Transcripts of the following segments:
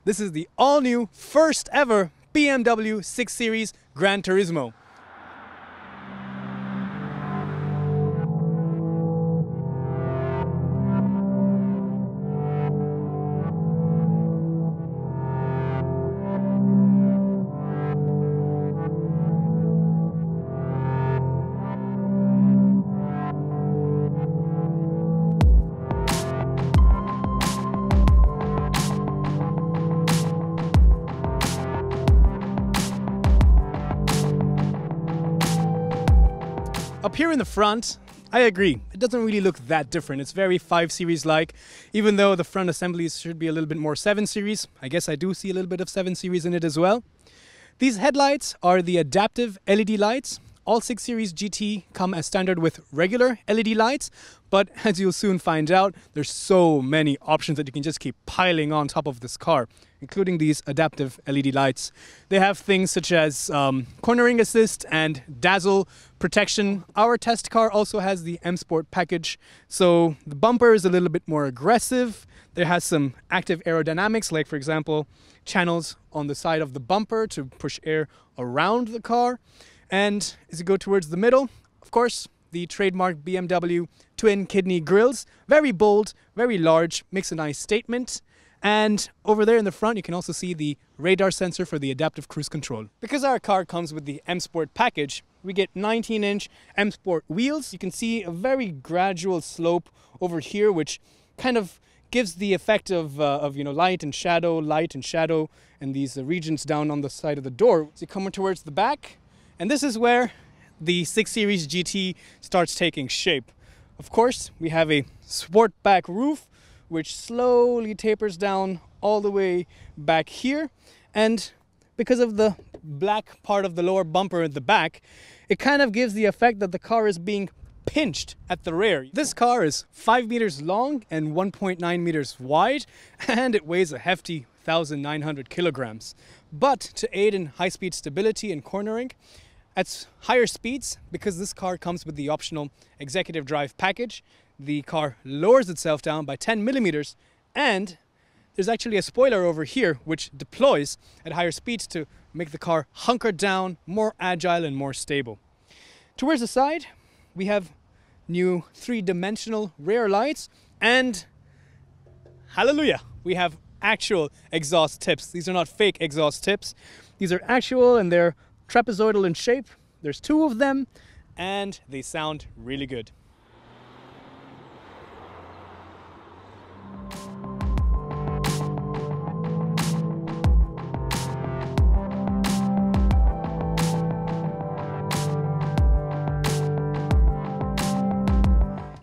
This is the all-new, first ever BMW 6 Series Gran Turismo. Up here in the front, I agree, it doesn't really look that different. It's very 5 Series-like, even though the front assemblies should be a little bit more 7 Series. I guess I do see a little bit of 7 Series in it as well. These headlights are the adaptive LED lights. All 6 Series GT come as standard with regular LED lights, but as you'll soon find out, there's so many options that you can just keep piling on top of this car, including these adaptive LED lights. They have things such as cornering assist and dazzle protection. Our test car also has the M Sport package, so the bumper is a little bit more aggressive. There has some active aerodynamics, like for example, channels on the side of the bumper to push air around the car. And as you go towards the middle, of course, the trademark BMW twin kidney grills. Very bold, very large, makes a nice statement. And over there in the front, you can also see the radar sensor for the adaptive cruise control. Because our car comes with the M Sport package, we get 19-inch M Sport wheels. You can see a very gradual slope over here, which kind of gives the effect of light and shadow, and these regions down on the side of the door. So you come towards the back, and this is where the 6 Series GT starts taking shape. Of course, we have a Sportback roof, which slowly tapers down all the way back here. And because of the black part of the lower bumper at the back, it kind of gives the effect that the car is being pinched at the rear. This car is 5 meters long and 1.9 meters wide, and it weighs a hefty 1,900 kilograms. But to aid in high-speed stability and cornering, at higher speeds, because this car comes with the optional executive drive package, the car lowers itself down by 10 millimeters, and there's actually a spoiler over here which deploys at higher speeds to make the car hunker down, more agile and more stable. Towards the side, we have new 3-dimensional rear lights, and hallelujah, we have actual exhaust tips. These are not fake exhaust tips. These are actual, and they're trapezoidal in shape. There's 2 of them, and they sound really good.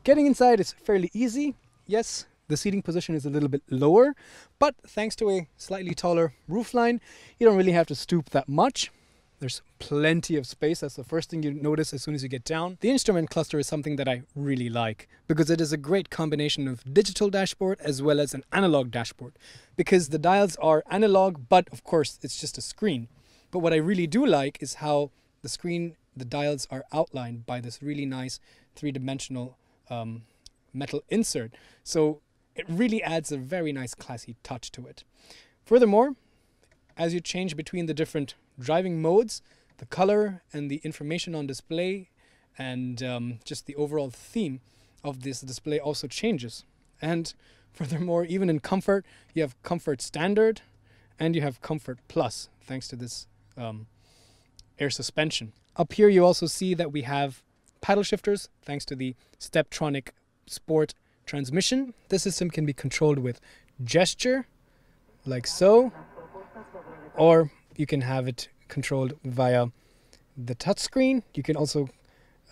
Getting inside is fairly easy. Yes, the seating position is a little bit lower, but thanks to a slightly taller roofline, you don't really have to stoop that much. There's plenty of space. That's the first thing you notice as soon as you get down. The instrument cluster is something that I really like because it is a great combination of digital dashboard as well as an analog dashboard, because the dials are analog, but of course it's just a screen. But what I really do like is how the dials are outlined by this really nice 3-dimensional metal insert. So it really adds a very nice classy touch to it. Furthermore, as you change between the different driving modes, the color and the information on display and just the overall theme of this display also changes. And furthermore, even in comfort, you have Comfort Standard and you have Comfort Plus, thanks to this air suspension. Up here you also see that we have paddle shifters, thanks to the Steptronic Sport transmission. This system can be controlled with gesture, like so, or you can have it controlled via the touchscreen. You can also,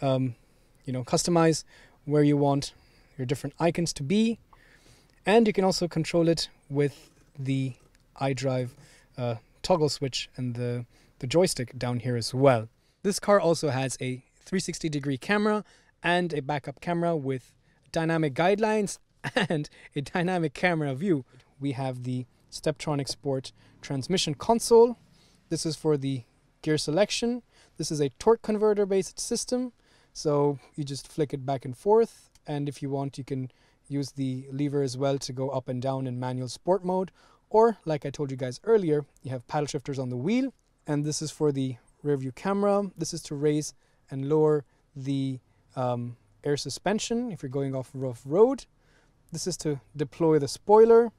customize where you want your different icons to be, and you can also control it with the iDrive toggle switch and the joystick down here as well. This car also has a 360-degree camera and a backup camera with dynamic guidelines and a dynamic camera view. We have the Steptronic Sport transmission console. This is for the gear selection. This is a torque converter based system, so you just flick it back and forth, and if you want you can use the lever as well to go up and down in manual sport mode, Or, like I told you guys earlier, you have paddle shifters on the wheel, and this is for the rear view camera. This is to raise and lower the air suspension if you're going off rough road. This is to deploy the spoiler,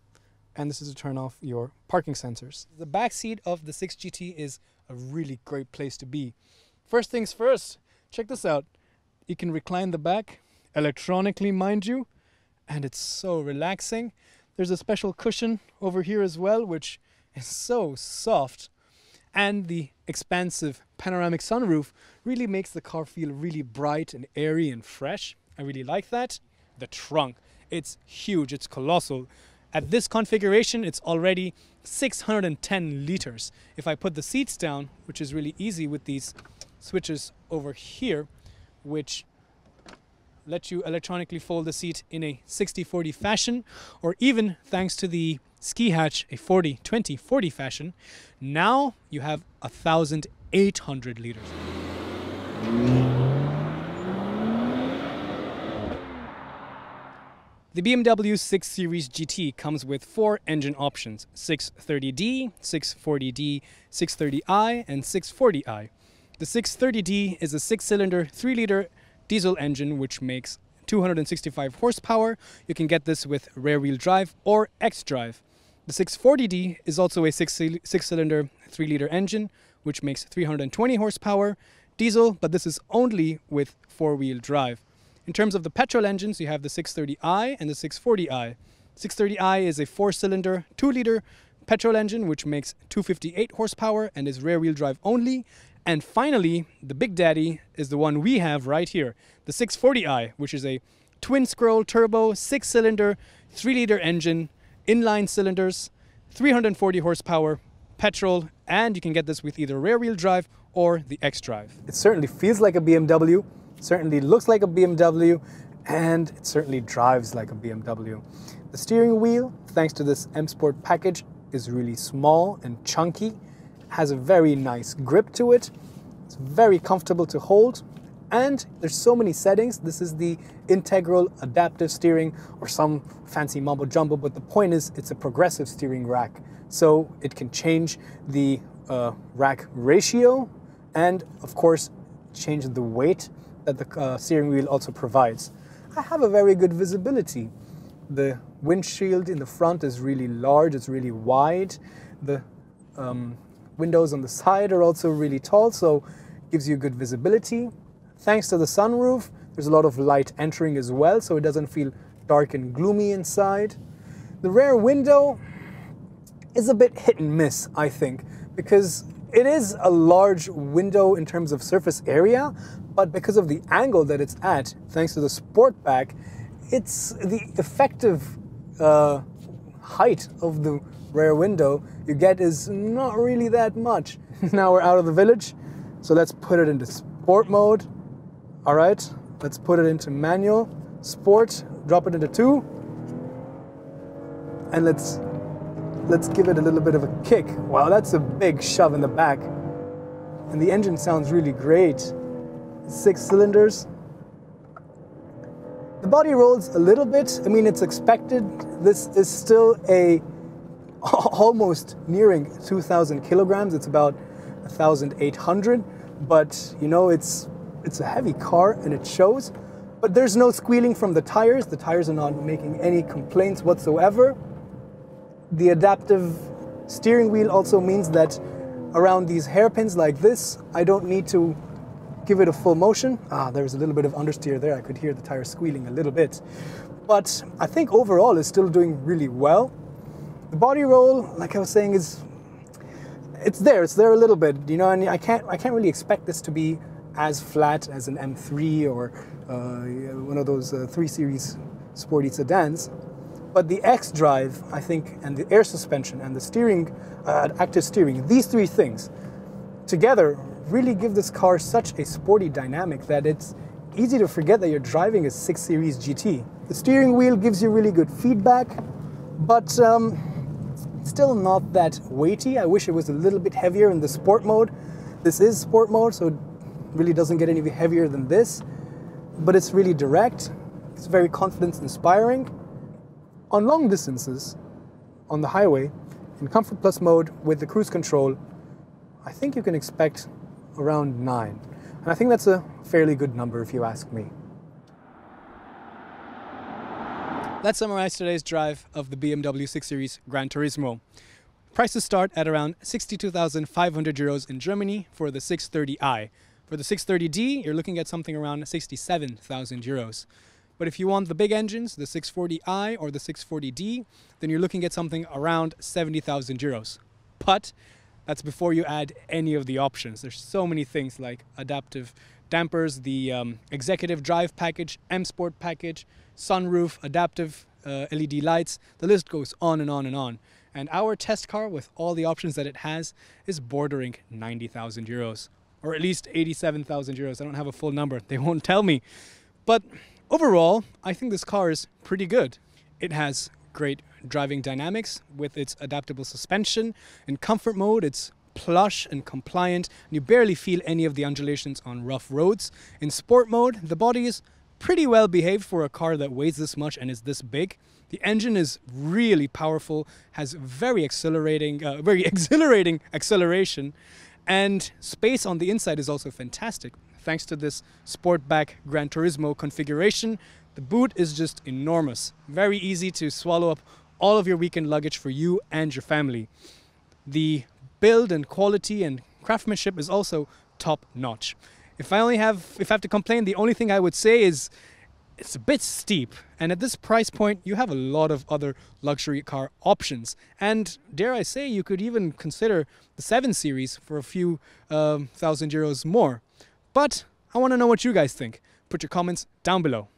and this is to turn off your parking sensors. The back seat of the 6GT is a really great place to be. First things first, check this out. You can recline the back electronically, mind you, and it's so relaxing. There's a special cushion over here as well, which is so soft. And the expansive panoramic sunroof really makes the car feel really bright and airy and fresh. I really like that. The trunk, it's huge, it's colossal. At this configuration, it's already 610 liters. If I put the seats down, which is really easy with these switches over here, which let you electronically fold the seat in a 60-40 fashion, or even thanks to the ski hatch, a 40-20-40 fashion, now you have 1,800 liters. The BMW 6 Series GT comes with 4 engine options: 630D, 640D, 630i, and 640i. The 630D is a 6-cylinder, 3-liter diesel engine which makes 265 horsepower. You can get this with rear-wheel drive or X-drive. The 640D is also a 6-cylinder, 3-liter engine which makes 320 horsepower diesel, but this is only with 4-wheel drive. In terms of the petrol engines, you have the 630i and the 640i. 630i is a 4-cylinder, 2-liter petrol engine which makes 258 horsepower and is rear-wheel drive only. And finally, the big daddy is the one we have right here, the 640i, which is a twin-scroll turbo, 6-cylinder, 3-liter engine, inline cylinders, 340 horsepower, petrol, and you can get this with either rear-wheel drive or the X-drive. It certainly feels like a BMW, certainly looks like a BMW, and it certainly drives like a BMW. The steering wheel, thanks to this M Sport package, is really small and chunky, has a very nice grip to it, it's very comfortable to hold, and there's so many settings. This is the integral adaptive steering, or some fancy mumbo jumbo, but the point is it's a progressive steering rack, so it can change the rack ratio and of course change the weight that the steering wheel also provides. I have a very good visibility. The windshield in the front is really large, it's really wide. The windows on the side are also really tall, so gives you good visibility. Thanks to the sunroof, there's a lot of light entering as well, so it doesn't feel dark and gloomy inside. The rear window is a bit hit and miss, I think, because it is a large window in terms of surface area, but because of the angle that it's at, thanks to the Sportback, it's the effective height of the rear window you get is not really that much. Now we're out of the village, so let's put it into sport mode. All right, let's put it into manual, sport, drop it into 2, and let's give it a little bit of a kick. Wow, that's a big shove in the back. And the engine sounds really great. 6 cylinders. The body rolls a little bit. I mean, it's expected. This is still almost nearing 2,000 kilograms. It's about 1,800, but you know, it's a heavy car and it shows. But there's no squealing from the tires. The tires are not making any complaints whatsoever. The adaptive steering wheel also means that around these hairpins like this, I don't need to give it a full motion. There's a little bit of understeer there. I could hear the tire squealing a little bit. But I think overall it's still doing really well. The body roll, like I was saying, it's there a little bit, you know, and I can't really expect this to be as flat as an M3 or one of those 3 Series sporty sedans. But the X-drive, I think, and the air suspension and the steering, active steering, these 3 things together really give this car such a sporty dynamic that it's easy to forget that you're driving a 6 Series GT. The steering wheel gives you really good feedback, but still not that weighty. I wish it was a little bit heavier in the sport mode. This is sport mode, so it really doesn't get any heavier than this, but it's really direct. It's very confidence inspiring. On long distances, on the highway, In Comfort Plus mode with the cruise control, I think you can expect around 9. And I think that's a fairly good number if you ask me. Let's summarize today's drive of the BMW 6 Series Gran Turismo. Prices start at around 62,500 euros in Germany for the 630i. For the 630D, you're looking at something around 67,000 euros. But if you want the big engines, the 640i or the 640D, then you're looking at something around 70,000 euros. But that's before you add any of the options. There's so many things like adaptive dampers, the executive drive package, M Sport package, sunroof, adaptive LED lights. The list goes on and on and on. And our test car, with all the options that it has, is bordering 90,000 euros. Or at least 87,000 euros. I don't have a full number. They won't tell me. But overall, I think this car is pretty good. It has great driving dynamics with its adaptable suspension. In comfort mode, it's plush and compliant, and you barely feel any of the undulations on rough roads. In sport mode, the body is pretty well behaved for a car that weighs this much and is this big. The engine is really powerful, has very exhilarating acceleration, and space on the inside is also fantastic. Thanks to this Sportback Gran Turismo configuration, the boot is just enormous. Very easy to swallow up all of your weekend luggage for you and your family. The build and quality and craftsmanship is also top notch. If I have to complain, the only thing I would say is it's a bit steep, and at this price point you have a lot of other luxury car options, and dare I say you could even consider the 7 Series for a few thousand euros more. But I want to know what you guys think. Put your comments down below.